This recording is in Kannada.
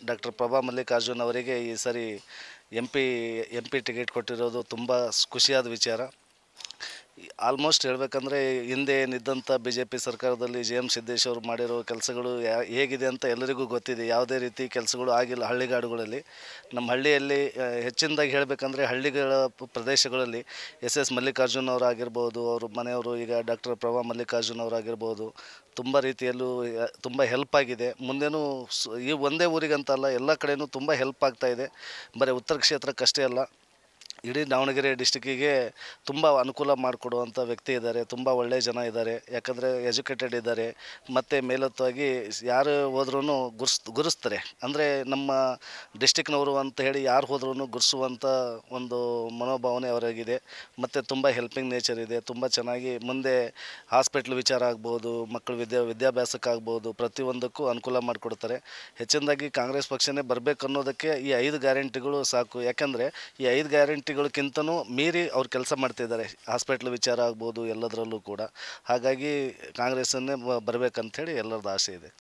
ಡಾಕ್ಟರ್ ಪ್ರಭಾ ಮಲ್ಲಿಕಾರ್ಜುನ್ ಅವರಿಗೆ ಈ ಸರಿ ಎಂ ಪಿ ಟಿಕೆಟ್ ಕೊಟ್ಟಿರೋದು ತುಂಬ ಖುಷಿಯಾದ ವಿಚಾರ. ಆಲ್ಮೋಸ್ಟ್ ಹೇಳಬೇಕಂದ್ರೆ ಹಿಂದೆ ಏನಿದ್ದಂಥ ಬಿ ಜೆ ಪಿ ಸರ್ಕಾರದಲ್ಲಿ ಜಿ ಎಮ್ ಸಿದ್ದೇಶ್ ಅವರು ಮಾಡಿರೋ ಕೆಲಸಗಳು ಹೇಗಿದೆ ಅಂತ ಎಲ್ಲರಿಗೂ ಗೊತ್ತಿದೆ. ಯಾವುದೇ ರೀತಿ ಕೆಲಸಗಳು ಆಗಿಲ್ಲ ಹಳ್ಳಿಗಾಡುಗಳಲ್ಲಿ. ನಮ್ಮ ಹಳ್ಳಿಯಲ್ಲಿ ಹೆಚ್ಚಿನದಾಗಿ ಹೇಳಬೇಕಂದ್ರೆ ಹಳ್ಳಿಗಳ ಪ್ರದೇಶಗಳಲ್ಲಿ ಎಸ್ ಮಲ್ಲಿಕಾರ್ಜುನ್ ಅವರಾಗಿರ್ಬೋದು, ಅವ್ರ ಮನೆಯವರು ಈಗ ಡಾಕ್ಟರ್ ಪ್ರಭಾ ಮಲ್ಲಿಕಾರ್ಜುನ್ ಅವರಾಗಿರ್ಬೋದು, ತುಂಬ ರೀತಿಯಲ್ಲೂ ತುಂಬ ಹೆಲ್ಪ್ ಆಗಿದೆ. ಮುಂದೇನೂ ಈ ಒಂದೇ ಊರಿಗಂತಲ್ಲ, ಎಲ್ಲ ಕಡೆಯೂ ತುಂಬ ಹೆಲ್ಪ್ ಆಗ್ತಾಯಿದೆ. ಬರೀ ಉತ್ತರ ಕ್ಷೇತ್ರಕ್ಕಷ್ಟೇ ಅಲ್ಲ, ಇಡೀ ದಾವಣಗೆರೆ ಡಿಸ್ಟಿಕ್ಕಿಗೆ ತುಂಬ ಅನುಕೂಲ ಮಾಡಿಕೊಡುವಂಥ ವ್ಯಕ್ತಿ ಇದ್ದಾರೆ. ತುಂಬ ಒಳ್ಳೆಯ ಜನ ಇದ್ದಾರೆ, ಯಾಕಂದರೆ ಎಜುಕೇಟೆಡ್ ಇದ್ದಾರೆ. ಮತ್ತು ಮೇಲೊತ್ತಾಗಿ ಯಾರು ಹೋದ್ರೂ ಗುರುಸ್ತಾರೆ. ಅಂದರೆ ನಮ್ಮ ಡಿಸ್ಟಿಕ್ನವರು ಅಂತ ಹೇಳಿ ಯಾರು ಹೋದ್ರೂ ಗುರುಸುವಂಥ ಒಂದು ಮನೋಭಾವನೆ ಅವರಿಗಿದೆ. ಮತ್ತು ತುಂಬ ಹೆಲ್ಪಿಂಗ್ ನೇಚರ್ ಇದೆ. ತುಂಬ ಚೆನ್ನಾಗಿ ಮುಂದೆ ಹಾಸ್ಪಿಟ್ಲ್ ವಿಚಾರ ಆಗ್ಬೋದು, ಮಕ್ಕಳು ವಿದ್ಯಾಭ್ಯಾಸಕ್ಕಾಗ್ಬೋದು, ಪ್ರತಿಯೊಂದಕ್ಕೂ ಅನುಕೂಲ ಮಾಡಿಕೊಡ್ತಾರೆ. ಹೆಚ್ಚಿನದಾಗಿ ಕಾಂಗ್ರೆಸ್ ಪಕ್ಷನೇ ಬರಬೇಕು ಅನ್ನೋದಕ್ಕೆ ಈ 5 ಗ್ಯಾರಂಟಿಗಳು ಸಾಕು. ಯಾಕಂದರೆ ಈ 5 ಗ್ಯಾರಂಟಿಗಳಕ್ಕಿಂತನೂ ಮೀರಿ ಅವ್ರು ಕೆಲಸ ಮಾಡ್ತಿದ್ದಾರೆ. ಹಾಸ್ಪಿಟ್ಲ್ ವಿಚಾರ ಆಗ್ಬೋದು, ಎಲ್ಲದರಲ್ಲೂ ಕೂಡ. ಹಾಗಾಗಿ ಕಾಂಗ್ರೆಸ್ಸನ್ನೇ ಬರಬೇಕಂಥೇಳಿ ಎಲ್ಲರದ್ದು ಆಸೆ ಇದೆ.